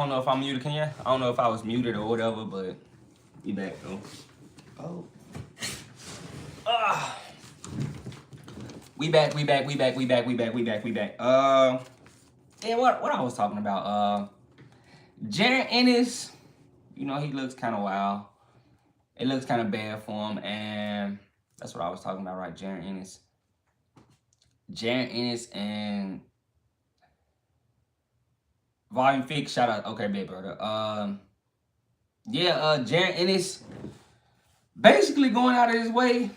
I don't know if I'm muted, can you? I don't know if I was muted or whatever, but we back though. Oh. Ah. We back. Yeah, what I was talking about. Jaron Ennis, he looks kind of wild. It looks kind of bad for him, and that's what I was talking about, right? Jaron Ennis and Volume Fix, shout out. Okay, baby brother. Jaron Ennis basically going out of his way.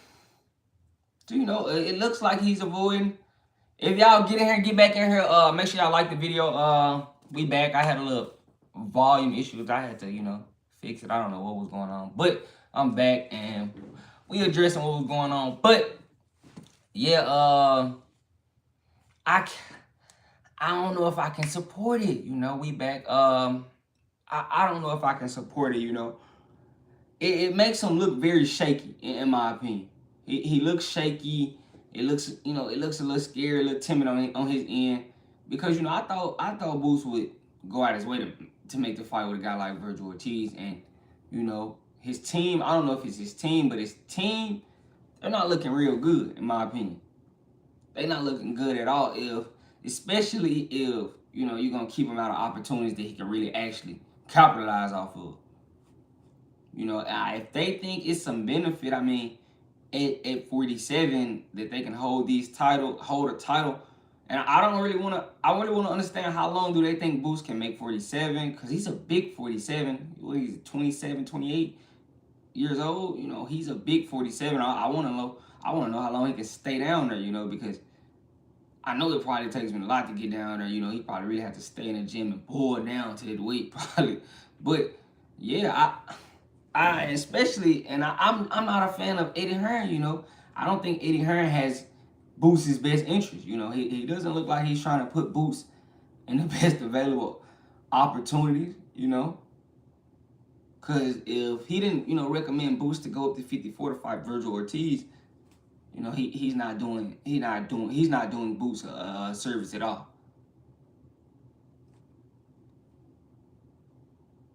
It looks like he's avoiding. If y'all get in here, get back in here. Make sure y'all like the video. We back. I had a little volume issues. I had to, fix it. I don't know what was going on, but I'm back and we addressing what was going on. But yeah, I don't know if I can support it. We back. I don't know if I can support it. It makes him look very shaky, in my opinion. He looks shaky. It looks a little scary, a little timid on his end, because I thought Boost would go out his way to make the fight with a guy like Virgil Ortiz, and his team. I don't know if it's his team, but his team, they're not looking real good, in my opinion. They're not looking good at all. Especially if you're gonna keep him out of opportunities that he can really actually capitalize off of. If they think it's some benefit, I mean, at 47 that they can hold a title, and I really want to understand how long do they think Boost can make 47, because he's a big 47. He's 27, 28 years old. He's a big 47. I want to know how long he can stay down there. Because I know it probably takes him a lot to get down there. He probably really have to stay in the gym and pull down to the weight probably. But yeah, I especially, and I'm not a fan of Eddie Hearn. I don't think Eddie Hearn has Boost's best interest. He doesn't look like he's trying to put Boost in the best available opportunities. Because if he didn't, recommend Boost to go up to 54 to fight Virgil Ortiz, he's not doing Boost a service at all.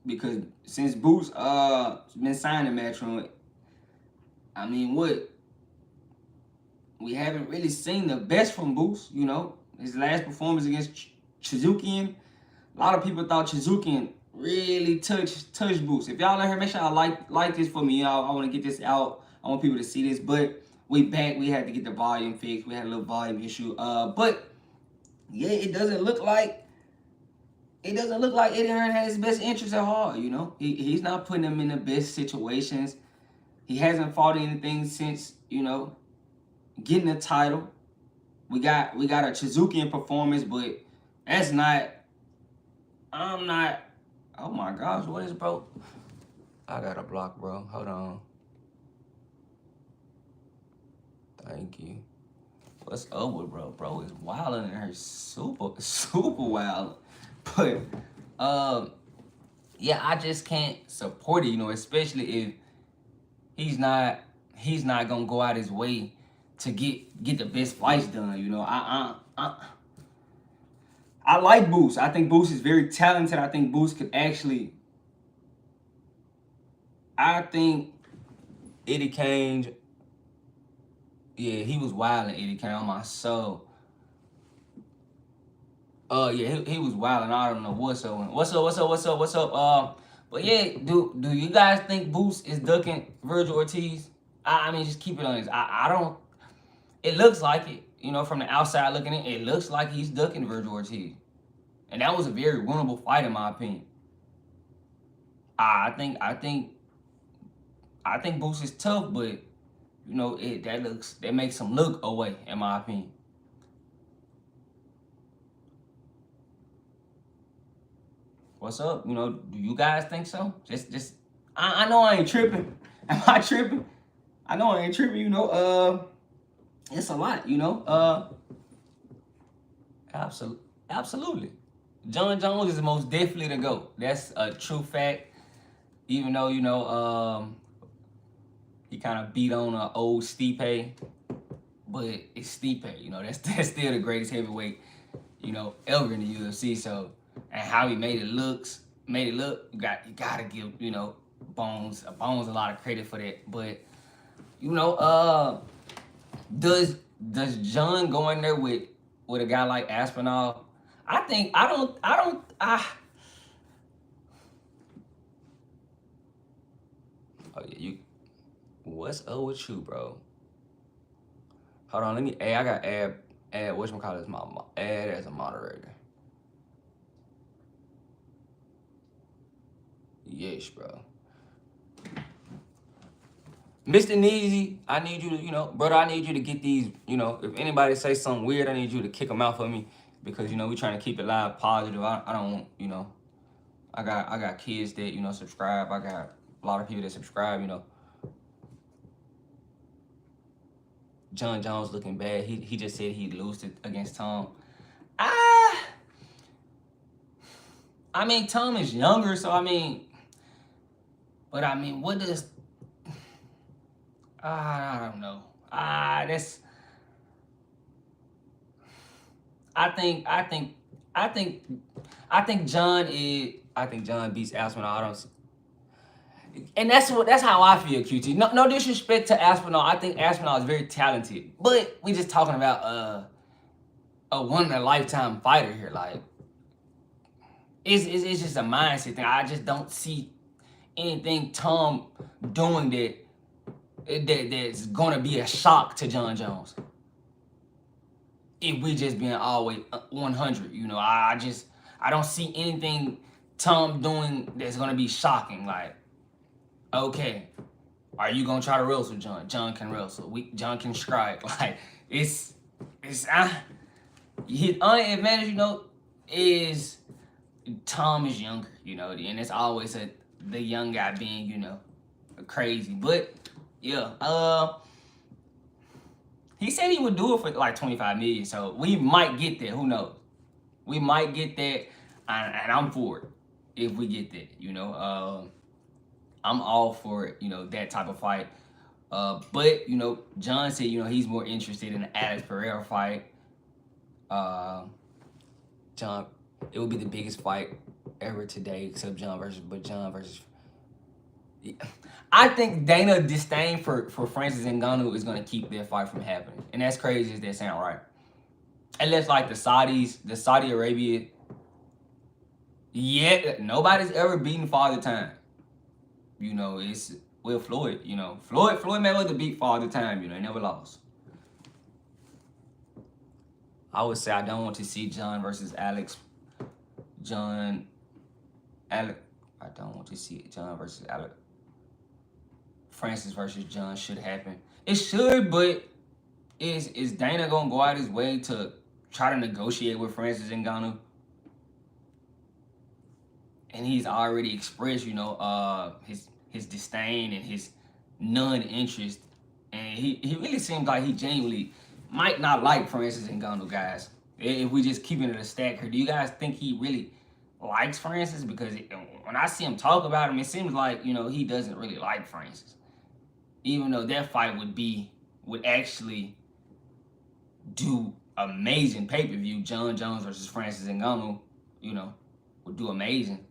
Because since Boost been signed to Matchroom, I mean, we haven't really seen the best from Boost. His last performance against Chizukian, a lot of people thought Chizukian really touched Boost. If y'all in here, make sure y'all like this for me. I want to get this out. I want people to see this. But we back. We had to get the volume fixed. We had a little volume issue. But yeah, it doesn't look like Eddie Hearn has his best interest at all. He's not putting him in the best situations. He hasn't fought anything since getting a title. We got a Chizukian performance, but that's not. I'm not. Oh my gosh, what is, bro? I got a block, bro. Hold on. Thank you. What's up with bro? Bro is wilding in her, super wild. But yeah, I just can't support it, especially if he's not gonna go out his way to get the best fights done. I like Boost. I think Boost is very talented. I think Boost could actually. I think Eddie Kane. Yeah, he was wilding Eddie Kane on my soul. Yeah, he was wild, and I don't know what's up. But yeah, do you guys think Boost is ducking Virgil Ortiz? I mean, just keep it honest. I don't. It looks like it, from the outside looking in. It looks like he's ducking Virgil Ortiz, and that was a very winnable fight in my opinion. I think Boost is tough, but that makes him look away in my opinion. What's up? Do you guys think so? I know I ain't tripping. Am I tripping? I know I ain't tripping. It's a lot. Absolutely. John Jones is most definitely the GOAT. That's a true fact. Even though he kind of beat on an old Stipe, but it's Stipe. That's still the greatest heavyweight ever in the UFC. So, and how he made it looks, made it look. You gotta give, you know, Bones a lot of credit for that. But you know, does John go in there with a guy like Aspinall? I think oh yeah, you what's up with you, bro? Hold on, let me I got add whatchamacallit add as a moderator. Yes, bro. Mr. Neezy, I need you to, you know, brother, I need you to get these, you know, if anybody say something weird, I need you to kick them out for me because, you know, we trying to keep it live positive. I don't want, you know, I got kids that, you know, subscribe. I got a lot of people that subscribe, you know. John Jones looking bad. He just said he'd lose it against Tom. I mean, Tom is younger, so I mean, but I mean, what does I don't know. That's I think I think I think I think John beats Aspinall. I don't, and that's how I feel, QT. No disrespect to Aspinall. I think Aspinall is very talented, but we just talking about a one in a lifetime fighter here. Like it's just a mindset thing. I just don't see anything Tom doing that's gonna be a shock to John Jones. If we just being always 100, you know, I don't see anything Tom doing that's gonna be shocking. Like, okay, are you gonna try to wrestle John? John can wrestle. John can strike. Like, it's his only advantage, you know, is Tom is younger, you know, and it's always the young guy being, you know, crazy. But yeah, he said he would do it for like 25 million, so we might get there. Who knows? We might get that, and I'm for it if we get that. You know, I'm all for it. You know, that type of fight. But you know, John said, you know, he's more interested in the Alex Pereira fight. John, it would be the biggest fight ever today, except John versus. I think Dana disdain for Francis Ngannou is gonna keep that fight from happening, and that's crazy as that sound, right? Unless like the Saudi Arabia, yet nobody's ever beaten Father Time. You know, it's Will Floyd. You know, Floyd Mayweather beat Father Time. You know, he never lost. I would say I don't want to see John versus Alex. I don't want to see John versus Alex. Francis versus John should happen. It should, but is Dana gonna go out his way to try to negotiate with Francis Ngannou? And he's already expressed, you know, his disdain and his non-interest, and he really seems like he genuinely might not like Francis Ngannou, guys. If we just keeping it a stack here, do you guys think he really likes Francis? Because when I see him talk about him, it seems like, you know, he doesn't really like Francis. Even though that fight would actually do amazing pay-per-view, John Jones versus Francis Ngannou, you know, would do amazing.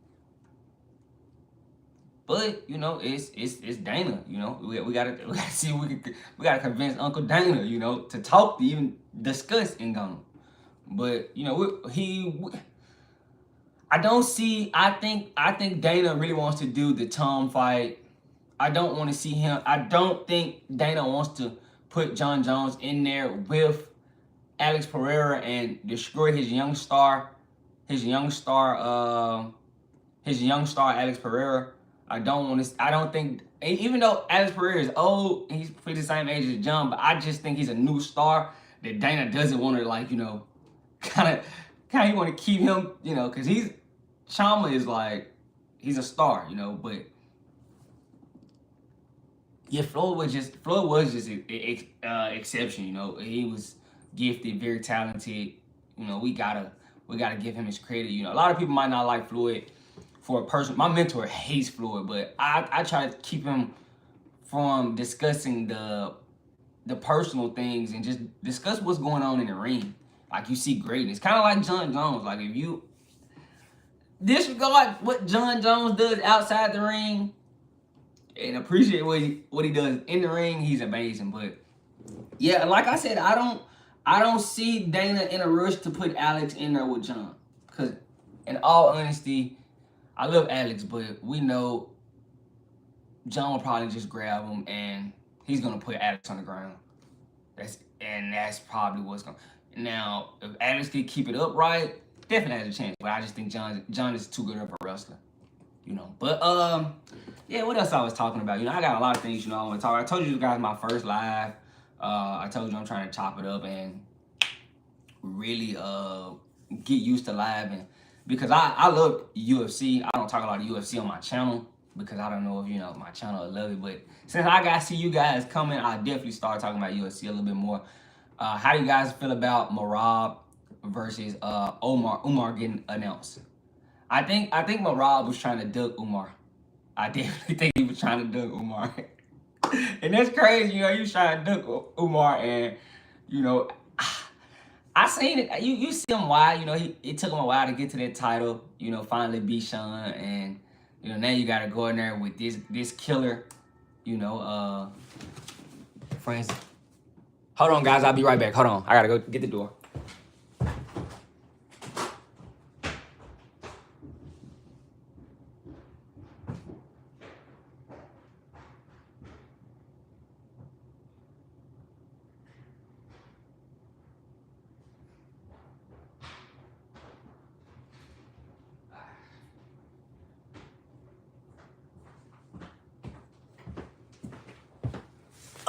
But you know, it's Dana. You know, we gotta see if we gotta convince Uncle Dana, you know, to talk to even discuss Ngannou. But you know, I don't see. I think Dana really wants to do the Tom fight. I don't want to see him. I don't think Dana wants to put John Jones in there with Alex Pereira and destroy his young star Alex Pereira. I don't think, even though Alex Pereira is old, he's pretty the same age as John, but I just think he's a new star that Dana doesn't want to, like, you know, kind of he want to keep him, you know, because Chama is like, he's a star, you know, but yeah, Floyd was just an exception, you know. He was gifted, very talented. You know, we gotta give him his credit. You know, a lot of people might not like Floyd for a person. My mentor hates Floyd, but I try to keep him from discussing the personal things and just discuss what's going on in the ring. Like, you see greatness, kind of like John Jones. Like, if you disregard what John Jones does outside the ring and appreciate what he does in the ring. He's amazing. But yeah, like I said, I don't see Dana in a rush to put Alex in there with John. Cause in all honesty, I love Alex, but we know John will probably just grab him and he's gonna put Alex on the ground. That's probably what's going. Now, if Alex can keep it upright, definitely has a chance. But I just think John is too good of a wrestler, you know. But yeah, what else I was talking about? You know, I got a lot of things, you know, I want to talk about. I told you guys my first live. I told you I'm trying to chop it up and really get used to live, and because I love UFC. I don't talk a lot of UFC on my channel because I don't know if, you know, my channel will love it. But since I got to see you guys coming, I definitely start talking about UFC a little bit more. How do you guys feel about Merab versus Umar getting announced? I think Merab was trying to duck Umar. I definitely think he was trying to duck Umar. And that's crazy, you know, he was trying to duck Umar, and, you know, I seen it. You see him why, you know, it took him a while to get to that title, you know, finally beat Sean, and, you know, now you gotta go in there with this killer, you know, Francis. Hold on, guys, I'll be right back. Hold on, I gotta go get the door.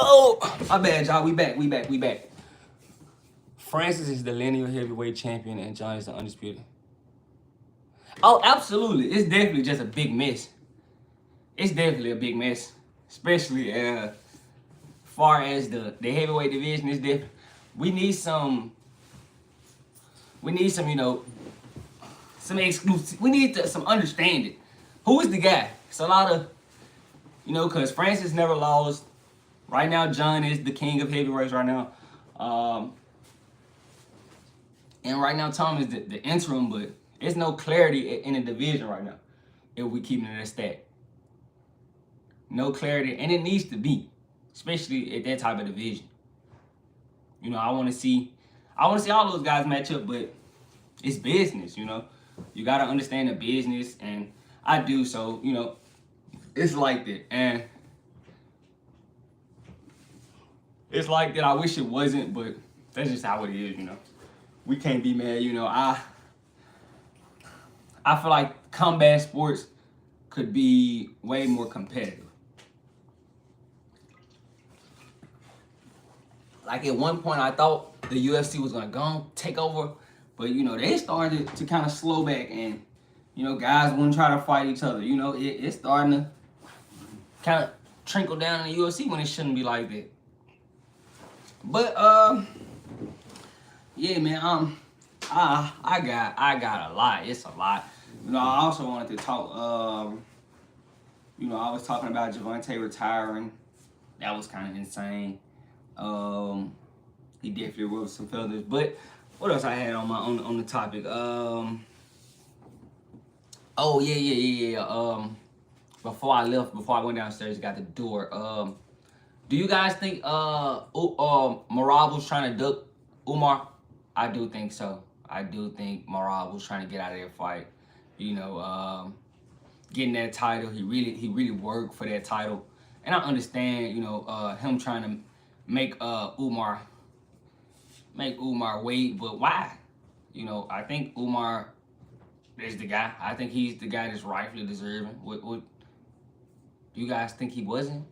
Oh, my bad, y'all. We back. Francis is the lineal heavyweight champion, and John is the undisputed. Oh, absolutely. It's definitely just a big mess. It's definitely a big mess, especially far as the heavyweight division is different. We need some, you know, some exclusive. We need some understanding. Who is the guy? It's a lot of, you know, because Francis never lost. Right now, John is the king of heavyweights right now. And right now, Tom is the interim, but there's no clarity in the division right now if we keep it at stat. No clarity, and it needs to be, especially at that type of division. You know, I want to see all those guys match up, but it's business, you know. You got to understand the business, and I do, so, you know, it's like that. And it's like that. I wish it wasn't, but that's just how it is, you know. We can't be mad, you know. I feel like combat sports could be way more competitive. Like at one point, I thought the UFC was gonna go take over, but, you know, they started to kind of slow back, and, you know, guys wouldn't try to fight each other. You know, it's starting to kind of trickle down in the UFC when it shouldn't be like that. But yeah, man, I got a lot. It's a lot. You know, I also wanted to talk. You know, I was talking about Javante retiring. That was kind of insane. He definitely rubbed some feathers. But what else I had on the topic? Oh yeah. Before I went downstairs, got the door. Do you guys think Merab was trying to duck Umar? I do think so. I do think Merab was trying to get out of that fight. You know, getting that title. He really worked for that title. And I understand, you know, him trying to make Umar wait, but why? You know, I think Umar is the guy. I think he's the guy that's rightfully deserving. What do you guys think he wasn't?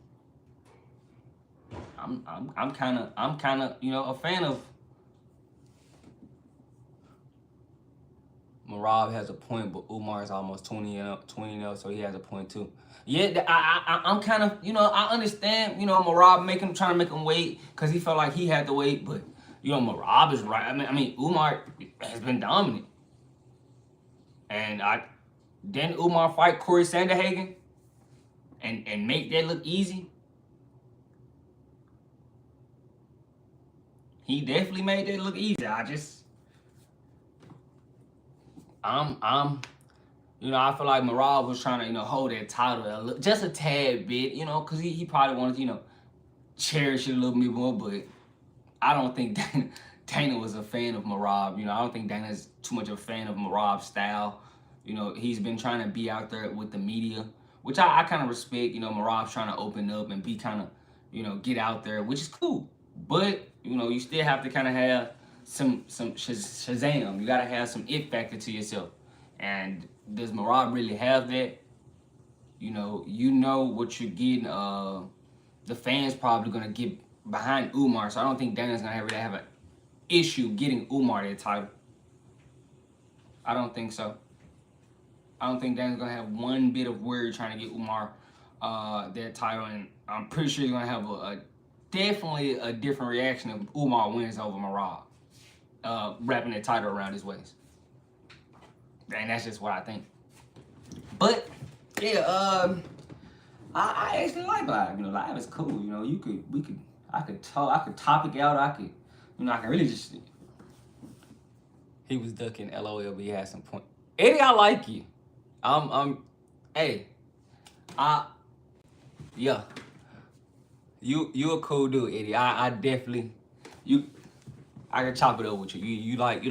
I'm kind of, you know, a fan of. Merab has a point, but Umar is almost 20 so he has a point too. Yeah, I'm kind of, you know, I understand, you know, Merab trying to make him wait because he felt like he had to wait, but, you know, Merab is right. I mean, Umar has been dominant, and didn't Umar fight Corey Sanderhagen and make that look easy? He definitely made that look easy. You know, I feel like Merab was trying to, hold that title just a tad bit, because he probably wanted to, cherish it a little bit more, but I don't think Dana was a fan of Merab. I don't think Dana's too much of a fan of Merab's style. He's been trying to be out there with the media, which I kind of respect. Merab's trying to open up and be kind of, get out there, which is cool. But, you still have to kind of have some Shazam. You got to have some it factor to yourself. And does Merab really have that? You know what you're getting. The fans probably going to get behind Umar, so I don't think Dana's going to really have an issue getting Umar that title. I don't think so. I don't think Dana's going to have one bit of worry trying to get Umar that title, and I'm pretty sure he's going to have definitely a different reaction if Umar wins over Merab, wrapping that title around his waist. And that's just what I think. But yeah, I actually like live. Live is cool. I could topic out. I can really just. He was ducking LOL, but he had some point. Eddie, I like you. Hey, yeah. You a cool dude, Eddie. I definitely, I can chop it up with you. You like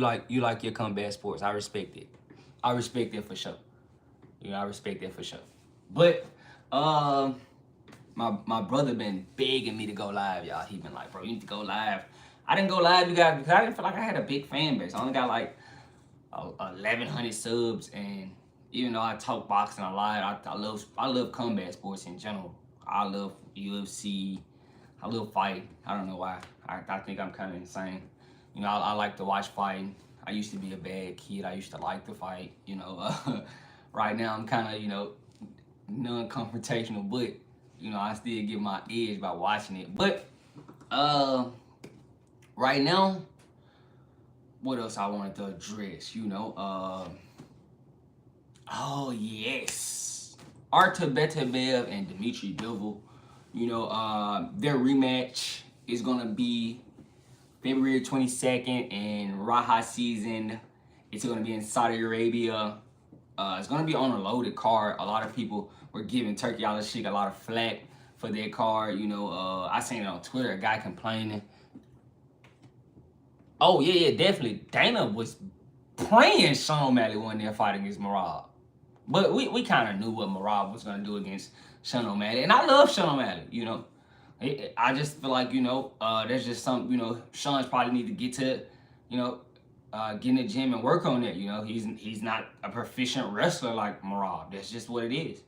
your combat sports. I respect it. I respect that for sure. I respect that for sure. But my brother been begging me to go live, y'all. He been like, bro, you need to go live. I didn't go live, you guys, because I didn't feel like I had a big fan base. I only got like 1,100 subs, and even though I talk boxing a lot, I love combat sports in general. I love UFC. I love fighting. I don't know why. I think I'm kind of insane. I like to watch fighting. I used to be a bad kid. I used to like to fight. Right now I'm kind of non-confrontational, but I still get my edge by watching it. But right now, what else I wanted to address? Oh yes, Artur Beterbiev and Dmitry Bivol. Their rematch is gonna be February 22nd in Raha season. It's gonna be in Saudi Arabia. It's gonna be on a loaded card. A lot of people were giving Turkey Al-Sheikh a lot of flack for their card. I seen it on Twitter, a guy complaining. Oh yeah, definitely. Dana was praying Sean O'Malley won their fight against Merab. But we kind of knew what Merab was gonna do against Sean O'Malley, and I love Sean O'Malley. I just feel like there's just some Sean's probably need to get to get in the gym and work on that. He's not a proficient wrestler like Merab. That's just what it is.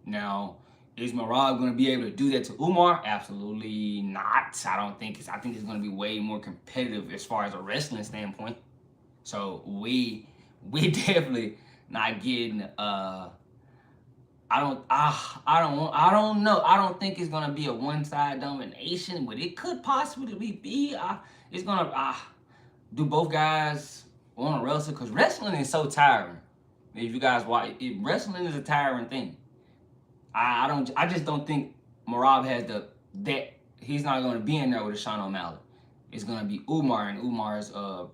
Now, is Merab going to be able to do that to Umar? Absolutely not. I think it's going to be way more competitive as far as a wrestling standpoint. So we definitely not getting. I don't know. I don't think it's gonna be a one-side domination, but it could possibly be. It's gonna. Do both guys want to wrestle? Because wrestling is so tiring. If you guys watch, wrestling is a tiring thing. I just don't think Merab has that. He's not going to be in there with a Sean O'Malley. It's going to be Umar, and Umar's a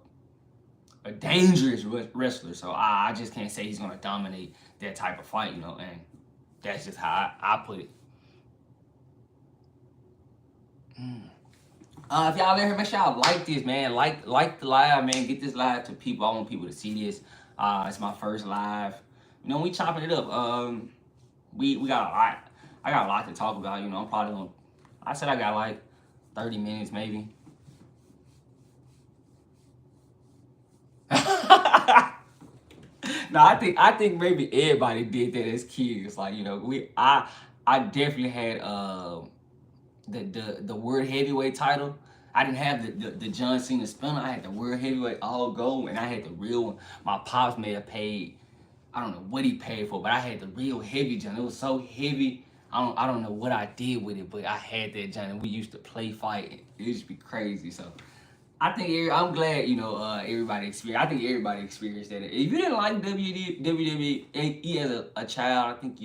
dangerous wrestler. So I just can't say he's going to dominate that type of fight, and that's just how I put it. If y'all there, make sure y'all like this, man. Like the live, man. Get this live to people. I want people to see this. It's my first live. We chopping it up. We got a lot. I got a lot to talk about. I'm probably gonna. I said I got like 30 minutes, maybe. No, I think maybe everybody did that as kids. Like I definitely had the world heavyweight title. I didn't have the John Cena spinner. I had the world heavyweight all gold, and I had the real one. My pops may have paid, I don't know what he paid for, but I had the real heavy John. It was so heavy. I don't know what I did with it, but I had that John, and we used to play fight. It used to be crazy. So I think I'm glad everybody experienced. I think everybody experienced that. If you didn't like WWE as a child, I think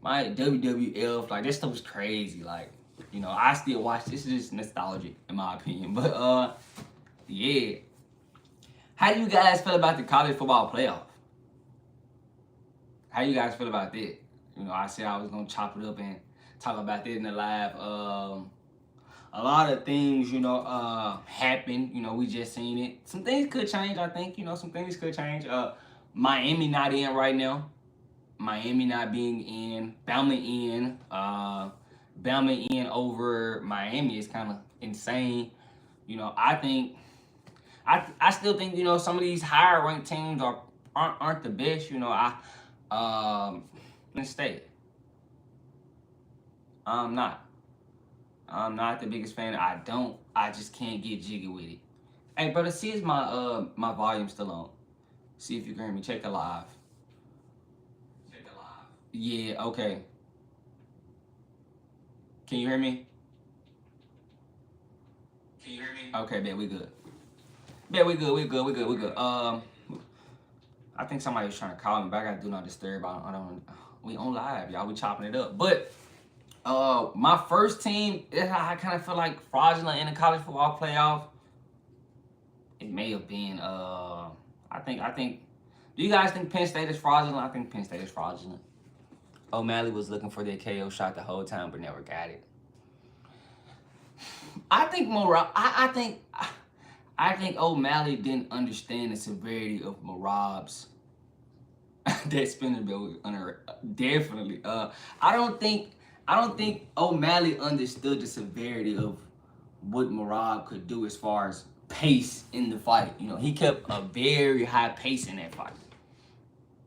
my WWF, like, this stuff was crazy. Like, I still watch. This is just nostalgic, in my opinion. But, yeah. How do you guys feel about the college football playoff? How you guys feel about that? You know, I said I was gonna chop it up and talk about that in the live. A lot of things, you know, happen. You know, we just seen it. Some things could change. I think, you know, some things could change. Miami not in right now. Miami not being in. Bama in. Bama in over Miami is kind of insane. You know, I think I still think, you know, some of these higher ranked teams aren't the best. You know, let's stay. I'm not. I'm not the biggest fan. I just can't get jiggy with it. Hey, brother, see if my volume still on. See if you can hear me. Check the live. Check the live. Yeah, okay. Can you hear me? Can you hear me? Okay, bet we good. Bet we good. We good. We good. We good. I think somebody was trying to call me, but I gotta do not disturb. I don't. We on live, y'all. We chopping it up. But my first team, I kind of feel like fraudulent in the college football playoff. It may have been. I think. Do you guys think Penn State is fraudulent? I think Penn State is fraudulent. O'Malley was looking for that KO shot the whole time, but never got it. I think Merab. I think O'Malley didn't understand the severity of Merab's that spinning bill was under definitely. I don't think O'Malley understood the severity of what Merab could do as far as pace in the fight. You know, he kept a very high pace in that fight.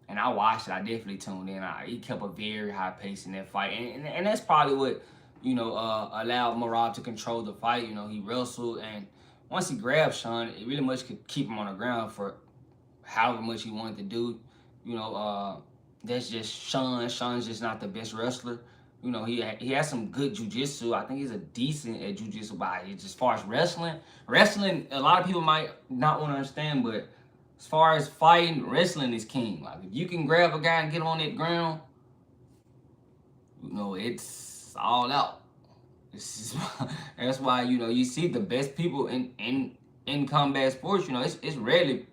And I watched it. I definitely tuned in. He kept a very high pace in that fight. And that's probably what, you know, allowed Merab to control the fight. You know, he wrestled, and once he grabbed Sean, it really much could keep him on the ground for however much he wanted to do. You know, that's just Sean. Sean's just not the best wrestler. You know, he has some good jiu-jitsu. I think he's a decent at jiu-jitsu, but as far as wrestling, a lot of people might not want to understand, but as far as fighting, wrestling is king. Like, if you can grab a guy and get him on that ground, you know, it's all out. That's why, you know, you see the best people in combat sports. You know, it's rarely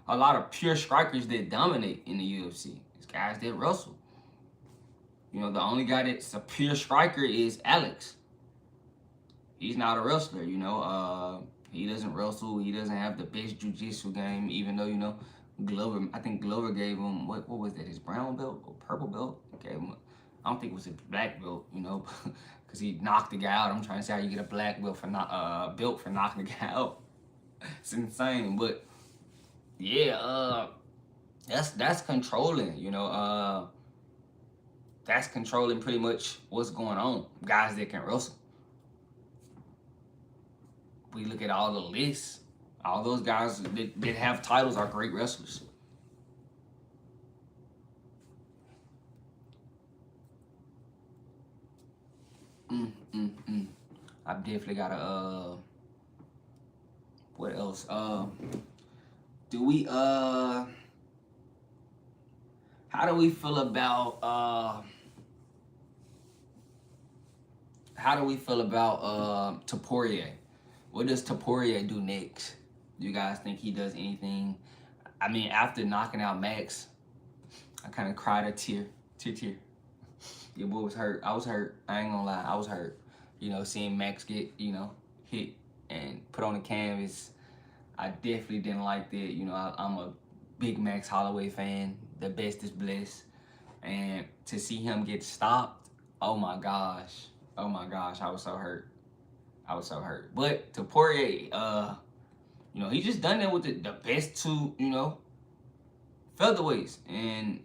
a lot of pure strikers that dominate in the UFC. It's guys that wrestle. You know, the only guy that's a pure striker is Alex. He's not a wrestler, you know. He doesn't wrestle. He doesn't have the best jiu-jitsu game, even though, you know, I think Glover gave him, what was that, his brown belt or purple belt? Gave him, I don't think it was a black belt, you know, because he knocked the guy out. I'm trying to say how you get a black belt for knocking the guy out. It's insane, but yeah, that's controlling, you know. That's controlling pretty much what's going on. Guys that can wrestle. We look at all the lists. All those guys that have titles are great wrestlers. I've definitely got a what else? Do we how do we feel about Taporia? What does Taporia do next? Do you guys think he does anything? I mean, after knocking out Max, I kind of cried a tear. Your boy was hurt. I was hurt. I ain't gonna lie. I was hurt. You know, seeing Max get, you know, hit and put on the canvas. I definitely didn't like that. You know, I'm a big Max Holloway fan. The best is blessed. And to see him get stopped, oh my gosh. I was so hurt. But to Poirier, you know, he just done that with the best two, you know, featherweights. And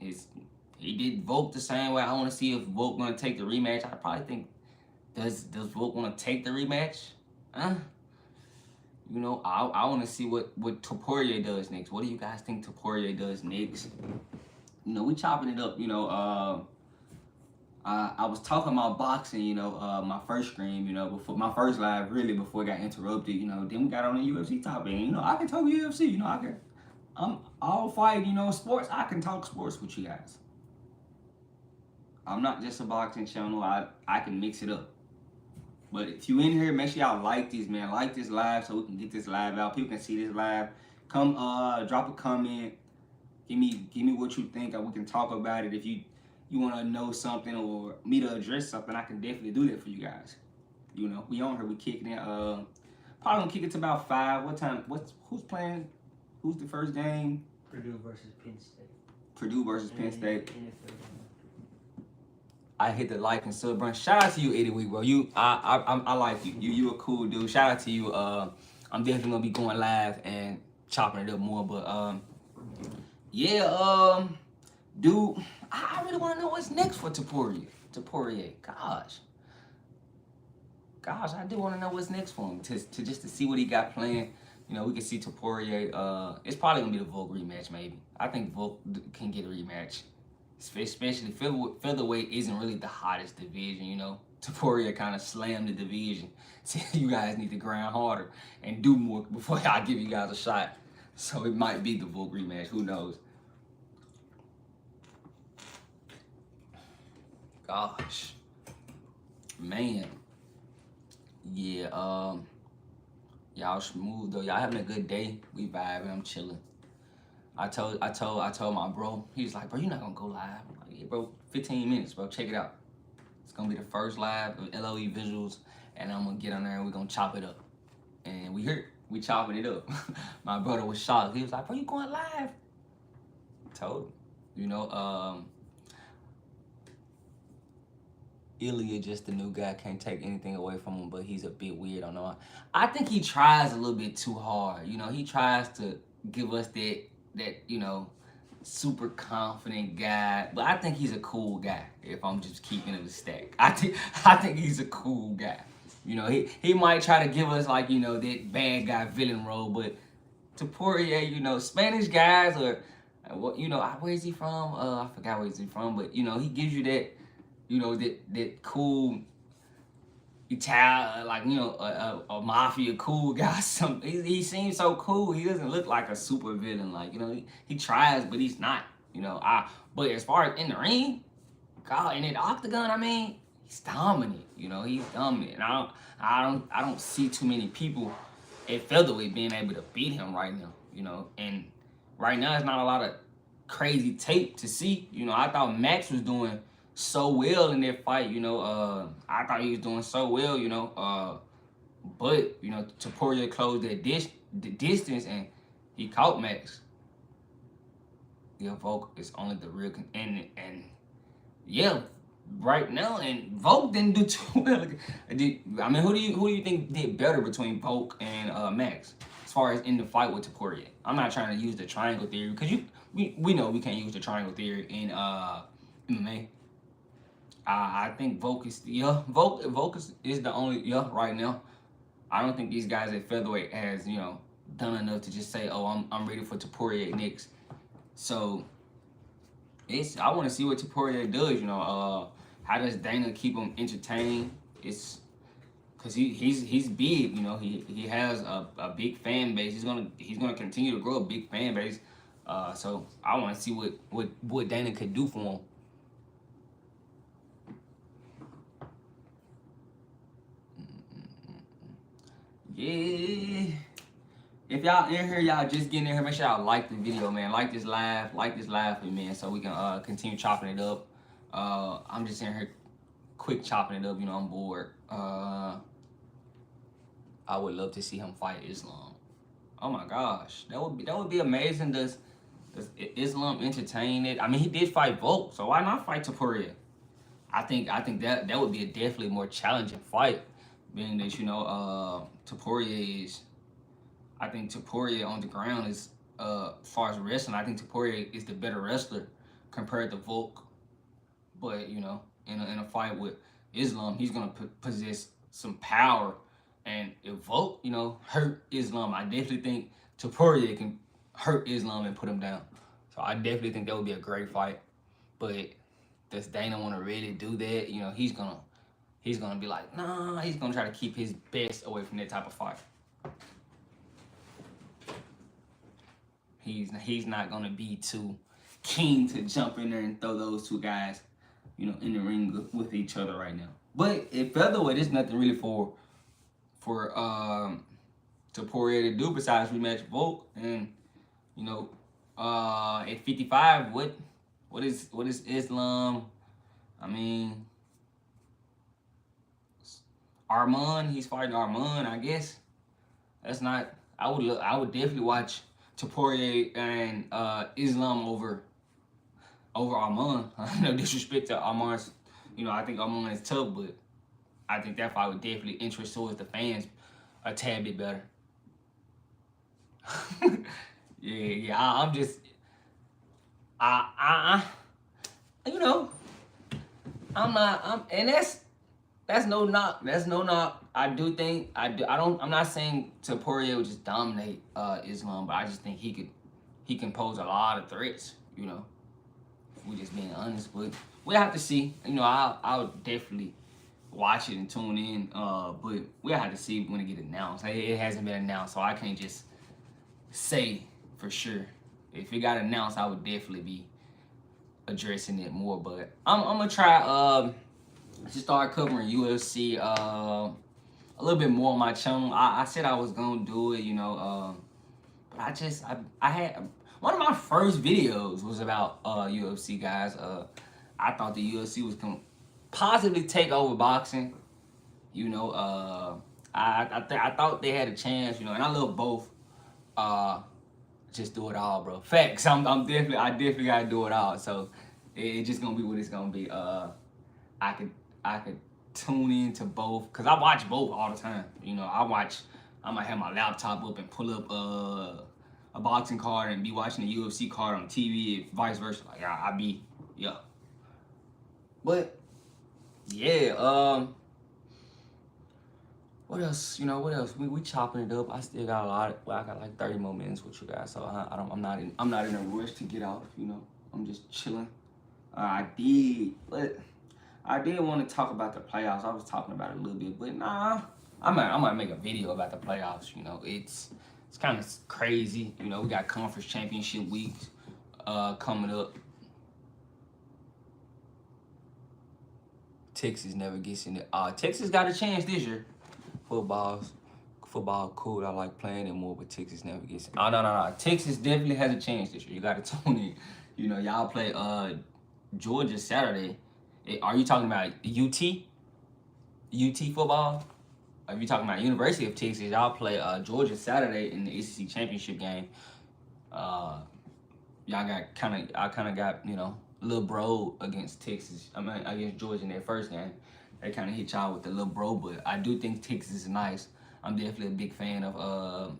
he did Volk the same way. I want to see if Volk gonna take the rematch. I probably think, does Volk want to take the rematch? You know, I want to see what Taporia does next. What do you guys think Taporia does next? You know, we chopping it up. You know, I was talking about boxing. You know, my first stream. You know, before my first live, really before it got interrupted. You know, then we got on the UFC topic. And, you know, I can talk UFC. You know, I'm all fight. You know, sports. I can talk sports with you guys. I'm not just a boxing channel. I can mix it up. But if you in here, make sure y'all like this, man. Like this live so we can get this live out. People can see this live. Come drop a comment. Give me what you think, and we can talk about it. If you want to know something or me to address something, I can definitely do that for you guys. You know, we on here, we kicking it. Probably gonna kick it to about 5. What time? Who's playing? Who's the first game? Purdue versus Penn State. Purdue versus Penn State. NFL. I hit the like and sub button. Shout out to you, 80 Week, bro. I like you. You a cool dude. Shout out to you. I'm definitely gonna be going live and chopping it up more. But yeah, dude, I really want to know what's next for Poirier. Gosh, I do want to know what's next for him to see what he got planned. You know, we can see Poirier. It's probably gonna be the Volk rematch, maybe. I think Volk can get a rematch. Especially featherweight isn't really the hottest division, you know. Poirier kind of slammed the division. So you guys need to grind harder and do more before I give you guys a shot. So it might be the Volk rematch. Who knows? Gosh, man. Yeah. Y'all smooth though. Y'all having a good day. We vibing. I'm chilling. I told my bro, he was like, bro, you're not gonna go live. I'm like, yeah, bro, 15 minutes, bro, check it out. It's gonna be the first live of LOE visuals, and I'm gonna get on there and we're gonna chop it up. And we chopping it up. My brother was shocked. He was like, bro, you going live? I told him, you know, Ilya just the new guy, can't take anything away from him, but he's a bit weird. I think he tries a little bit too hard. You know, he tries to give us that you know, super confident guy, but I think he's a cool guy. If I'm just keeping it a stack, I think he's a cool guy. You know, he might try to give us like, you know, that bad guy villain role, but to Poirier, you know, Spanish guys or what, you know, where is he from? I forgot where he's from, but you know, he gives you that, you know, that cool Italian, like, you know, a mafia cool guy. He seems so cool. He doesn't look like a super villain. Like, you know, he tries, but he's not. You know, but as far as in the ring, God, in the octagon, I mean, he's dominant. You know, he's dominant. And I don't see too many people at featherweight being able to beat him right now. You know, and right now it's not a lot of crazy tape to see. You know, I thought Max was doing so well in that fight, you know. I thought he was doing so well, you know. But you know, Poirier closed that the distance, and he caught Max. Yeah, Volk is only the real and yeah, right now, and Volk didn't do too well. I mean, who do you think did better between Volk and Max as far as in the fight with Poirier? I'm not trying to use the triangle theory because we know we can't use the triangle theory in MMA. I think Volk is Volk is the only right now. I don't think these guys at featherweight has, you know, done enough to just say, oh, I'm ready for Poirier next. So I want to see what Poirier does. You know, how does Dana keep him entertained? It's because he's big. You know, he has a big fan base. He's gonna continue to grow a big fan base. So I want to see what Dana could do for him. Yeah. If y'all in here, y'all just getting in here, make sure y'all like the video, man. Like this live for me, man, so we can continue chopping it up. I'm just in here quick chopping it up, you know, I'm bored. I would love to see him fight Islam. Oh my gosh. That would be amazing. Does Islam entertain it? I mean, he did fight Volk, so why not fight Poirier? I think that would be a definitely more challenging fight, being that, you know, Poirier is, I think Poirier on the ground is, as far as wrestling, I think Poirier is the better wrestler compared to Volk. But, you know, in a fight with Islam, he's going to possess some power. And if Volk, you know, hurt Islam, I definitely think Poirier can hurt Islam and put him down. So I definitely think that would be a great fight. But does Dana want to really do that? You know, he's gonna be like, nah, he's gonna try to keep his best away from that type of fight. He's not gonna be too keen to jump in there and throw those two guys, you know, in the ring with each other right now. But at featherweight, there's nothing really for Poirier to do besides rematch Volk, and you know, At 55, what is Islam? I mean, Arman, he's fighting Arman, I guess. That's not. I would definitely watch Taporia and Islam over Arman. No disrespect to Arman's. I think Arman is tough, but I think that fight would definitely interest towards the fans a tad bit better. Yeah. I'm just. You know, I'm not. And that's no knock. That's no knock. I do think I do. I don't. I'm not saying Taporia would just dominate Islam, but I just think he can pose a lot of threats. If we just being honest, but we have to see. I'll definitely watch it and tune in. But we have to see when it get announced. It hasn't been announced, so I can't just say for sure. If it got announced, I would definitely be addressing it more. But I'm gonna try to start covering UFC a little bit more on my channel. I said I was gonna do it, but I had one of my first videos was about UFC guys. I thought the UFC was gonna possibly take over boxing. I thought they had a chance. And I love both. Just do it all, bro. Facts. I definitely gotta do it all. So it's just gonna be what it's gonna be. I could tune into both because I watch both all the time. I might have my laptop up and pull up a boxing card and be watching a UFC card on TV, vice versa. Like yeah. But yeah, what else? What else? We chopping it up. I still got a lot. I got like 30 more minutes with you guys, so I'm not in a rush to get out. I'm just chilling. I did want to talk about the playoffs. I was talking about it a little bit, but nah, I might make a video about the playoffs. It's kind of crazy. We got conference championship weeks coming up. Texas never gets in it. Texas got a chance this year. Football cool. I like playing it more, but Texas never gets in. Oh no. Texas definitely has a chance this year. You got to tune in. Y'all play Georgia Saturday. Are you talking about UT? UT football? If you're talking about University of Texas, y'all play Georgia Saturday in the SEC championship game. Y'all kind of got little bro against Texas. Against Georgia in their first game. They kind of hit y'all with the little bro, but I do think Texas is nice. I'm definitely a big fan of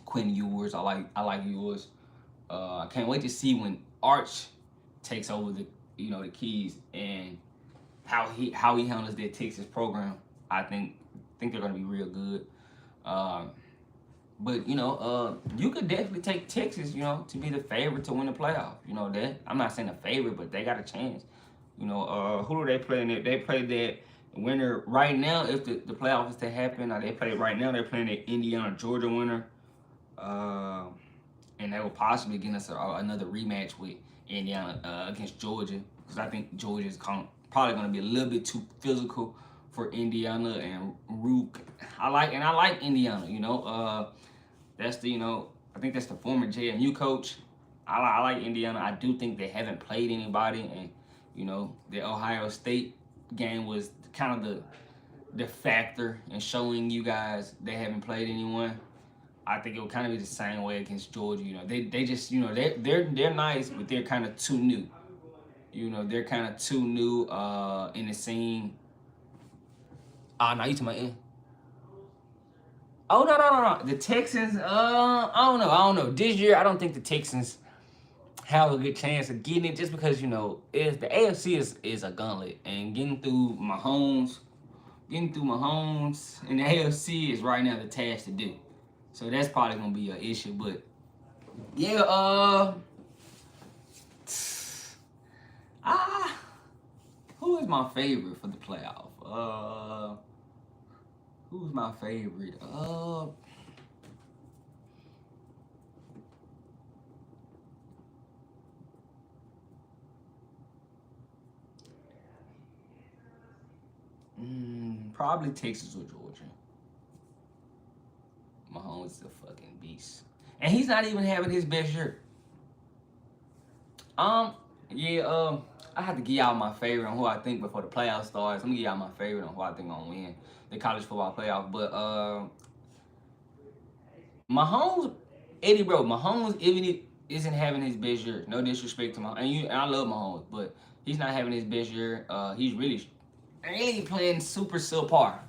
Quinn Ewers. I like Ewers. I can't wait to see when Arch takes over the keys and how he handles their Texas program. I think they're gonna be real good. But you could definitely take Texas, to be the favorite to win the playoff. That I'm not saying a favorite, but they got a chance. Who do they play in it? They play that winner right now. If the playoff is to happen, they play right now. They're playing the Indiana Georgia winner, and they will possibly get us another rematch with Indiana against Georgia, because I think Georgia is probably going to be a little bit too physical for Indiana and Rook. I like Indiana. That's I think that's the former JMU coach. I like Indiana. I do think they haven't played anybody, and the Ohio State game was kind of the factor in showing you guys they haven't played anyone. I think it would kind of be the same way against Georgia. They just they're nice, but they're kind of too new. They're kind of too new in the scene. Now you to my end. Oh no. The Texans. I don't know. This year, I don't think the Texans have a good chance of getting it, just because the AFC is a gauntlet, and getting through Mahomes in the AFC is right now the task to do. So that's probably gonna be an issue. But yeah, who is my favorite for the playoff? Who's my favorite? Probably Texas or Georgia. Mahomes is a fucking beast, and he's not even having his best year. Yeah, I have to give y'all my favorite on who I think before the playoff starts. I'm gonna give y'all my favorite on who I think gonna win the college football playoff. But Mahomes, Eddie, bro, Mahomes, even if isn't having his best year. No disrespect to Mahomes, and I love Mahomes, but he's not having his best year. He's really playing super subpar.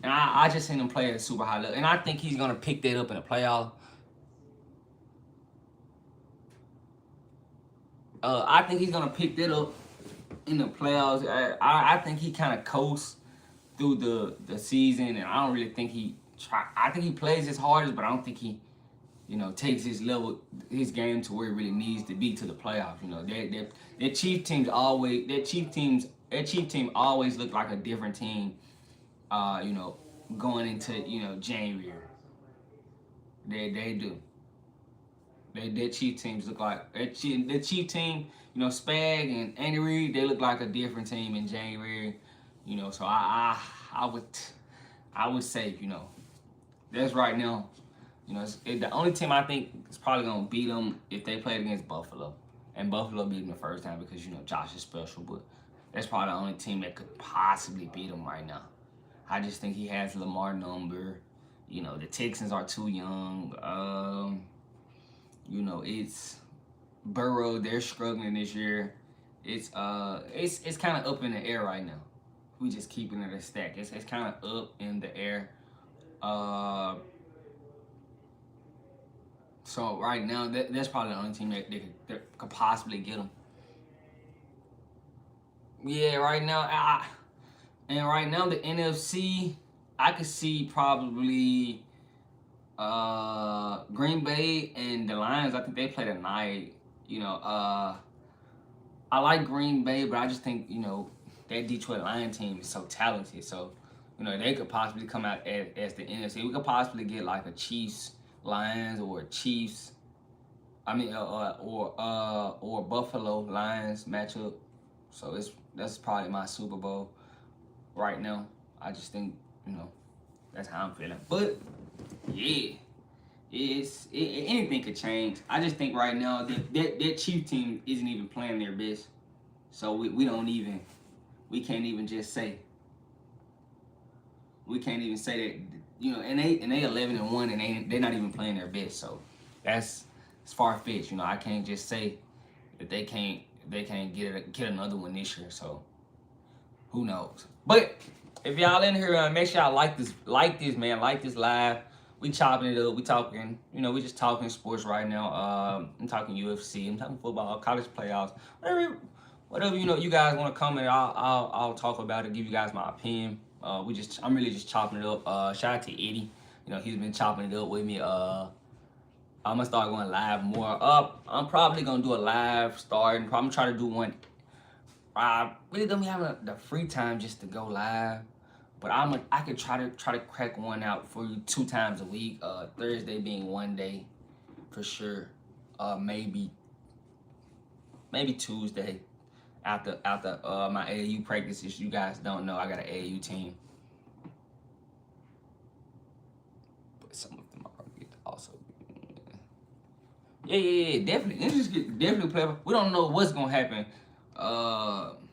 I just seen him play at a super high level, and I think he's gonna pick that up in the playoff. I think he's gonna pick that up in the playoffs. I think he kind of coasts through the season, and I don't really think he try. I think he plays his hardest, but I don't think he, takes his game to where it really needs to be to the playoffs. Their Chief team always look like a different team. Going into January, they do. Their Chief teams look like their Chief team. Spag and Andy Reid, they look like a different team in January. So I would say that's right now. The only team I think is probably gonna beat them if they played against Buffalo, and Buffalo beat them the first time because Josh is special. But that's probably the only team that could possibly beat them right now. I just think he has Lamar number. The Texans are too young. It's Burrow. They're struggling this year. It's kind of up in the air right now. We just keeping it a stack. It's kind of up in the air. So right now, that's probably the only team that could possibly get them. Yeah, right now, right now the NFC, I could see probably Green Bay and the Lions. I think they play tonight. I like Green Bay, but I just think that Detroit Lion team is so talented. So they could possibly come out as the NFC. We could possibly get like a Chiefs Lions or Chiefs. I mean, or Buffalo Lions matchup. So that's probably my Super Bowl right now. I just think that's how I'm feeling. But yeah, anything could change. I just think right now that Chief team isn't even playing their best. So we can't even just say. We can't even say that and they 11-1 and they're not even playing their best. So it's far fetched. I can't just say that they can't get another one this year. So who knows? But if y'all in here, make sure y'all like this, man, like this live. We chopping it up. We talking, we just talking sports right now. I'm talking UFC. I'm talking football, college playoffs, whatever you guys want to comment. I'll talk about it. Give you guys my opinion. I'm really just chopping it up. Shout out to Eddie. He's been chopping it up with me. I'm gonna start going live more. I'm probably gonna do a live starting. Probably try to do one. I really don't be having the free time just to go live, but I could try to crack one out for you 2 times a week. Thursday being one day, for sure. Maybe Tuesday after my AAU practices. You guys don't know I got an AAU team, but some of them are also. Yeah, definitely. Definitely play. We don't know what's gonna happen.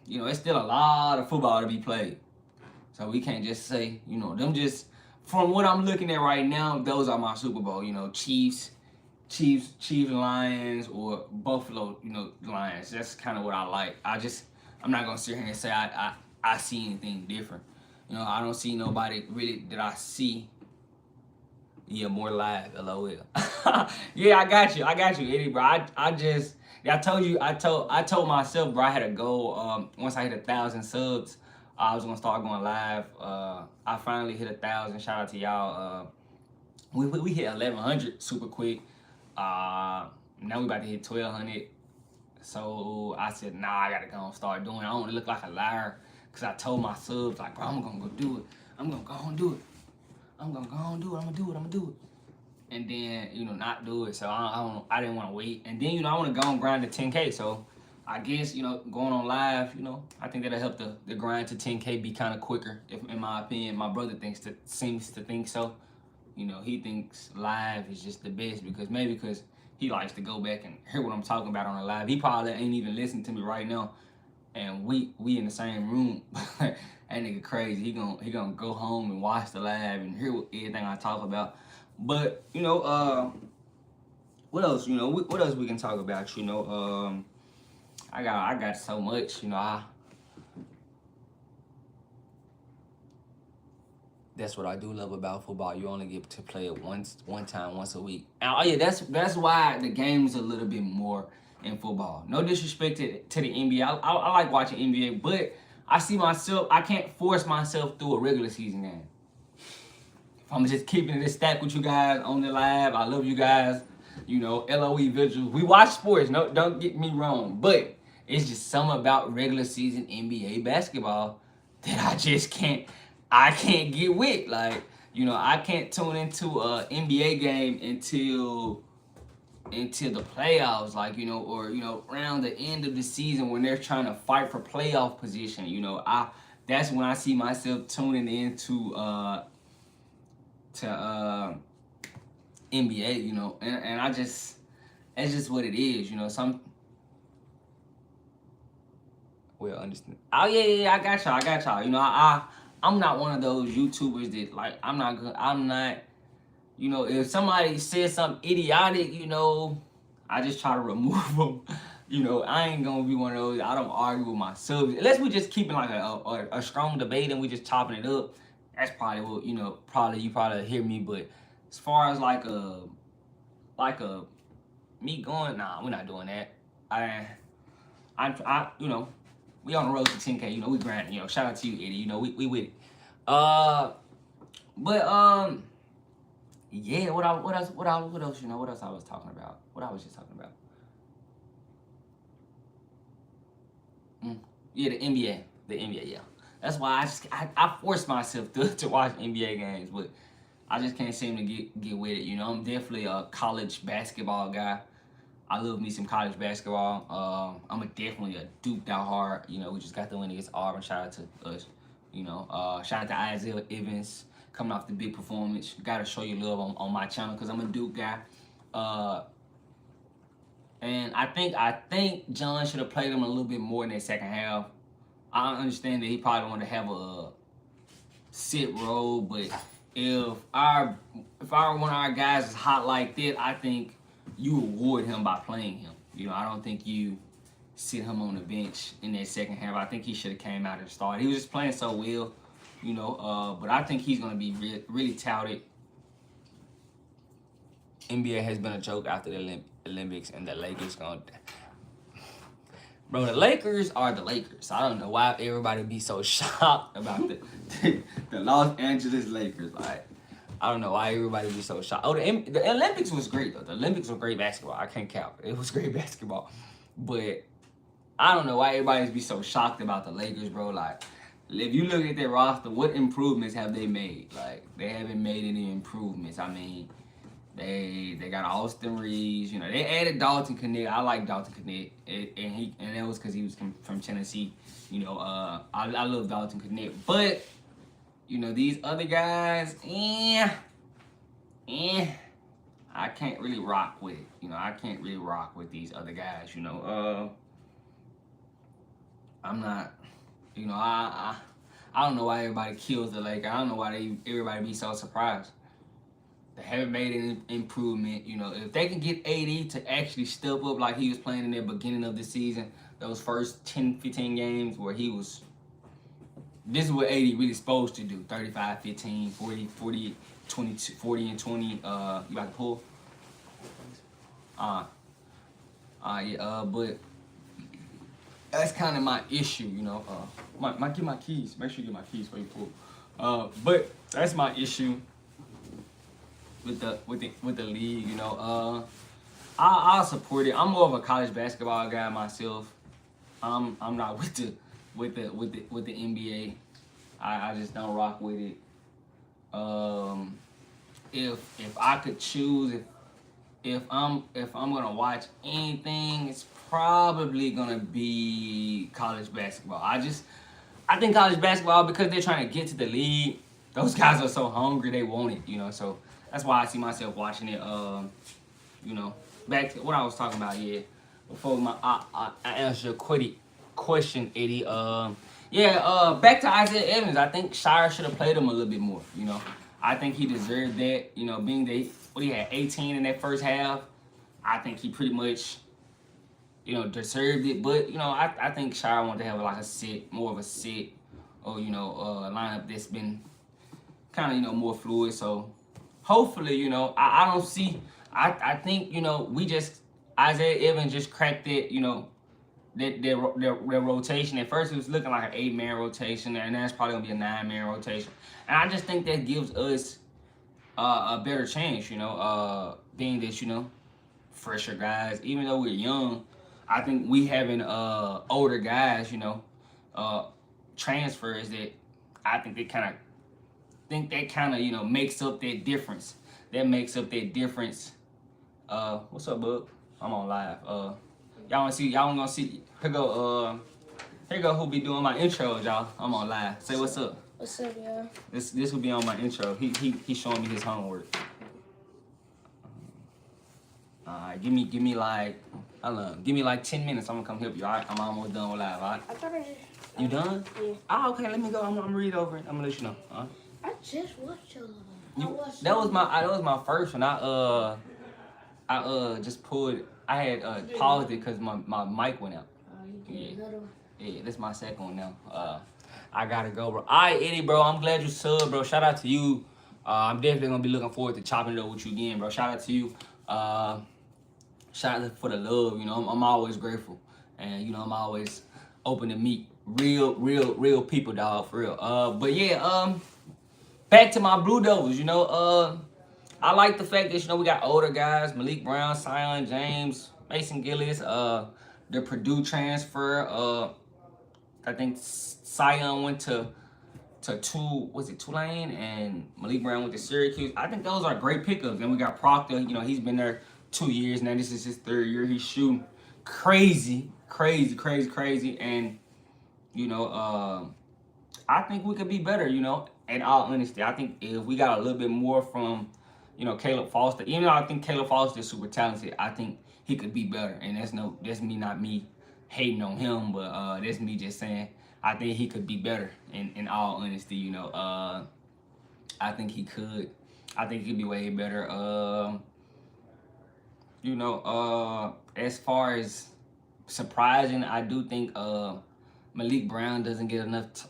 It's still a lot of football to be played, so we can't just say them. Just from what I'm looking at right now, those are my Super Bowl. Chiefs, Lions, or Buffalo. Lions. That's kind of what I like. I'm not gonna sit here and say I see anything different. I don't see nobody really that I see. Yeah, more live, LOL. Yeah, I got you, Eddie, bro. I told myself, bro, I had a goal. Once I hit 1,000 subs, I was gonna start going live. I finally hit 1,000. Shout out to y'all. We hit 1,100 super quick. Now we about to hit 1,200. So I said, nah, I gotta go and start doing it. I don't wanna look like a liar, cause I told my subs, like, bro, I'm gonna go do it. I'm gonna go and do it. I'm gonna do it. And then, not do it. So I didn't want to wait. And then, I want to go and grind to 10K. So I guess, going on live, I think that'll help the grind to 10K be kind of quicker, in my opinion. My brother seems to think so. He thinks live is just the best because he likes to go back and hear what I'm talking about on the live. He probably ain't even listening to me right now, and we in the same room. That nigga crazy. He gonna go home and watch the live and hear everything I talk about. But you know, what else? You know, what else we can talk about? You know, I got so much. You know, that's what I do love about football. You only get to play it once a week. And, oh yeah, that's why the game's a little bit more in football. No disrespect to the NBA. I like watching NBA, but I see myself. I can't force myself through a regular season game. If I'm just keeping it a stack with you guys on the live, I love you guys. You know, LOE visuals. We watch sports. No, don't get me wrong, but it's just something about regular season NBA basketball that I just can't. I can't get with. Like, you know, I can't tune into a NBA game until the playoffs, like, you know, or, you know, around the end of the season when they're trying to fight for playoff position. You know, that's when I see myself tuning into NBA, you know, and I just, that's just what it is, you know. Well, understand. Oh yeah, I got y'all. You know, I'm not one of those YouTubers that, like, I'm not, you know, if somebody says something idiotic, you know, I just try to remove them. You know, I ain't gonna be one of those. I don't argue with my subject unless we just keeping like a strong debate and we just chopping it up. That's probably what, you know. You probably hear me, but as far as like a me going, nah, we're not doing that. I you know, we on the road to 10K. You know, we grinding. You know, shout out to you, Eddie. You know, we with it. But yeah. What else? You know, what else I was talking about? What I was just talking about? Yeah, the NBA. Yeah. That's why I force myself to watch NBA games, but I just can't seem to get with it. You know, I'm definitely a college basketball guy. I love me some college basketball. I'm definitely a Duke diehard. You know, we just got the win against Auburn. Shout out to us. You know, shout out to Isaiah Evans coming off the big performance. Got to show you love on my channel because I'm a Duke guy. And I think John should have played him a little bit more in that second half. I understand that he probably wanted to have a sit role, but if one of our guys is hot like that, I think you reward him by playing him. You know, I don't think you sit him on the bench in that second half. I think he should have came out and started. He was just playing so well, you know. But I think he's gonna be really touted. NBA has been a joke after the Olympics, and the Lakers gonna. Bro, the Lakers are the Lakers. I don't know why everybody be so shocked about the Los Angeles Lakers. Like, I don't know why everybody be so shocked. Oh, the Olympics was great, though. The Olympics were great basketball. I can't count. It was great basketball. But I don't know why everybody be so shocked about the Lakers, bro. Like, if you look at their roster, what improvements have they made? Like, they haven't made any improvements. I mean, they got Austin Reeves. You know, they added Dalton Connect. I like Dalton Connect, and that was because he was from Tennessee. You know, I love Dalton Connect, but you know, these other guys, I can't really rock with it. You know, I can't really rock with these other guys. You know, I'm not. You know, I don't know why everybody kills the Lakers. I don't know why everybody be so surprised. They haven't made an improvement. You know, if they can get AD to actually step up like he was playing in the beginning of the season, those first 10, 15 games where he was, this is what AD really supposed to do. 35, 15, 40, 22, 40 and 20. You about to pull? Yeah, but that's kind of my issue, you know. Get my keys. Make sure you get my keys before you pull. But that's my issue with the league, you know. I'll support it. I'm more of a college basketball guy myself. I'm not with the NBA. I just don't rock with it. If I could choose, if I'm gonna watch anything, it's probably gonna be college basketball. I think college basketball, because they're trying to get to the league, those guys are so hungry, they want it, you know. So that's why I see myself watching it. You know, back to what I was talking about. Yeah, before I answer your question, Eddie. Back to Isaiah Evans. I think Shire should have played him a little bit more. I think he deserved that. Being that he had 18 in that first half, I think he pretty much deserved it. But I think Shire wanted to have like a set, more of a set, or lineup that's been kind of more fluid. So hopefully, I don't see. I think we just Isaiah Evans just cracked that their rotation. At first, it was looking like an 8-man rotation, and that's probably gonna be a 9-man rotation. And I just think that gives us a better chance. Being that fresher guys, even though we're young, I think we having older guys, transfers that I think they kind of makes up that difference. That makes up that difference. What's up, bud? I'm on live. Y'all gonna see. Here go who be doing my intros, y'all. I'm on live. Say what's up. What's up, y'all? This will be on my intro. He's showing me his homework. Alright, give me like give me like 10 minutes. I'm gonna come help you. Alright, I'm almost done with live. Alright. I thought I just. You done? Yeah. Oh, okay. Let me go. I'm gonna read over it. I'm gonna let you know. I just watched your That was my first one. I just pulled. I had paused it because my mic went out. Yeah, this is my second one now. I gotta go, bro. All right, Eddie, bro. I'm glad you subbed, bro. Shout out to you. I'm definitely gonna be looking forward to chopping it up with you again, bro. Shout out to you. Shout out for the love. I'm always grateful, and I'm always open to meet real people, dog, for real. But yeah, back to my Blue Devils. I like the fact that we got older guys: Malik Brown, Sion James, Mason Gillis, the Purdue transfer. I think Sion went to Tulane, and Malik Brown went to Syracuse. I think those are great pickups. And we got Proctor. He's been there 2 years now. This is his 3rd year. He's shooting crazy, and I think we could be better. In all honesty, I think if we got a little bit more from Caleb Foster, even though I think Caleb Foster is super talented, I think he could be better. And that's not me hating on him, but that's me just saying I think he could be better. In all honesty, I think he could. I think he could be way better. As far as surprising, I do think Malik Brown doesn't get enough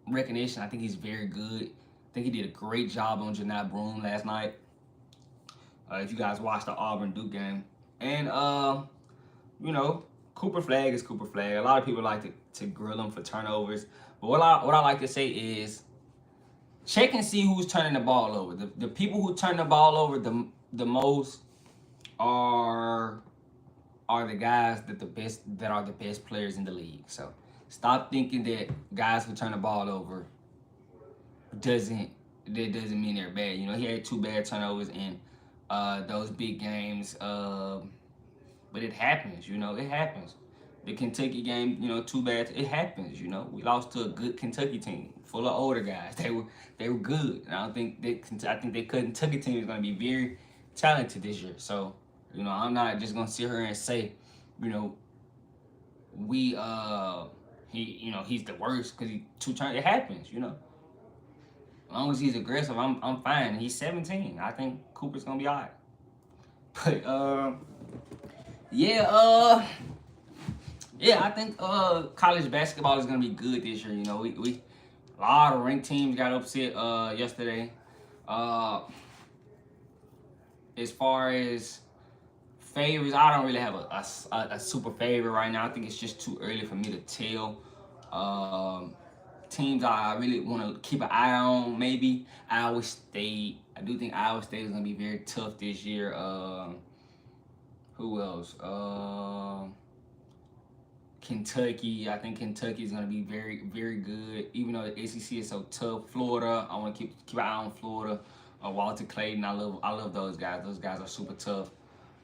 recognition. I think he's very good. I think he did a great job on Janai Broom last night. If you guys watched the Auburn Duke game, and Cooper Flag is Cooper Flag. A lot of people like to grill him for turnovers, but what I like to say is check and see who's turning the ball over. The people who turn the ball over the most are the guys that are the best players in the league. So stop thinking that guys who turn the ball over doesn't mean they're bad. He had 2 bad turnovers in those big games. But it happens, it happens. The Kentucky game, 2 bad. It happens, We lost to a good Kentucky team full of older guys. They were good. And I think the Kentucky team is going to be very talented this year. So, I'm not just going to sit here and say, he's the worst because he 2 turns. It happens, As long as he's aggressive, I'm fine. He's 17. I think Cooper's going to be all right. But, I think college basketball is gonna be good this year. We a lot of ranked teams got upset yesterday. As far as favorites, I don't really have a super favorite right now. I think it's just too early for me to tell. Teams I really want to keep an eye on, maybe Iowa State. I do think Iowa State is gonna be very tough this year. Who else? Kentucky. I think Kentucky is going to be very, very good. Even though the SEC is so tough. Florida. I want to keep an eye on Florida. Walter Clayton. I love those guys. Those guys are super tough.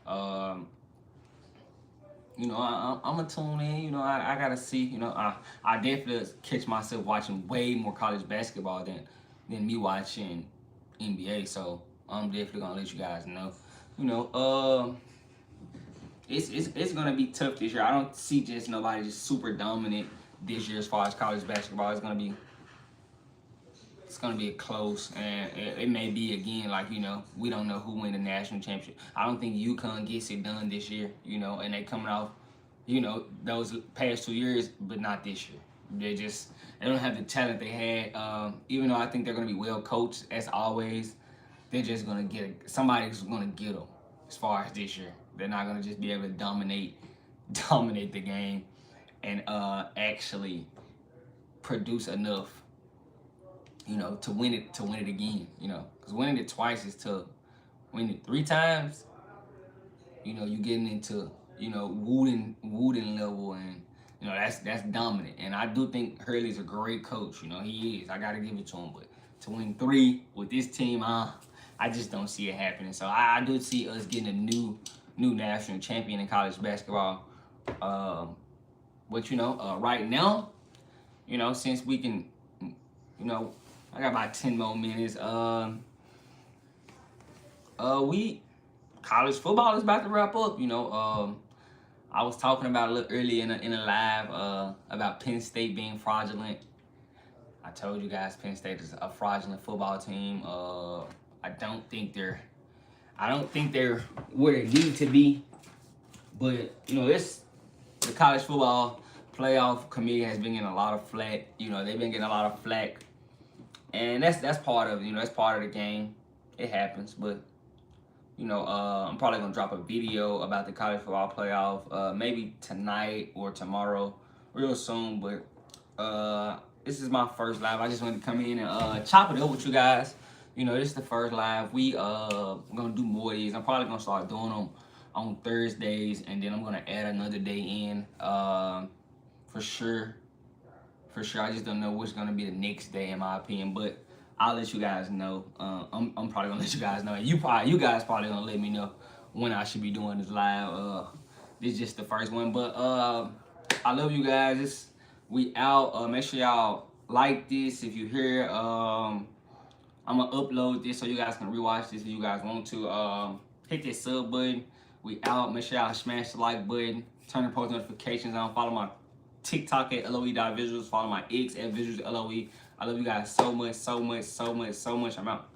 I'm gonna tune in. I gotta see. I definitely catch myself watching way more college basketball than me watching NBA. So I'm definitely gonna let you guys know. you know, it's gonna be tough this year. I don't see just nobody just super dominant this year as far as college basketball. It's gonna be close, and it may be again like we don't know who win the national championship. I don't think UConn gets it done this year, and they coming off, those past 2 years, but not this year. They don't have the talent they had. Even though I think they're gonna be well coached as always, they're just gonna somebody's gonna get them. As far as this year, they're not gonna just be able to dominate the game, and actually produce enough to win it again, because winning it twice is tough. Winning it 3 times, you getting into, Wooden level, and that's dominant. And I do think Hurley's a great coach. He is. I gotta give it to him. But to win 3 with this team, I just don't see it happening. So I do see us getting a new national champion in college basketball. But right now, since we can, I got about 10 more minutes. College football is about to wrap up. I was talking about a little earlier in a live about Penn State being fraudulent. I told you guys Penn State is a fraudulent football team. I don't think they're where they need to be. But the college football playoff committee has been getting a lot of flack. They've been getting a lot of flack. And that's part of it, that's part of the game. It happens, but I'm probably gonna drop a video about the college football playoff, maybe tonight or tomorrow, real soon. But this is my first live. I just wanted to come in and chop it up with you guys. This is the first live. We gonna do more of these. I'm probably gonna start doing them on Thursdays, and then I'm gonna add another day in for sure. I just don't know what's gonna be the next day, in my opinion, but I'll let you guys know. I'm probably gonna let you guys know. You guys probably gonna let me know when I should be doing this live. This is just the first one, but I love you guys. We out. Make sure y'all like this if you hear. I'm gonna upload this so you guys can rewatch this if you guys want to. Hit that sub button. We out. Make sure y'all smash the like button. Turn the post notifications on. Follow my TikTok at loe.visuals. Follow my X at visuals LOE. I love you guys so much. I'm out.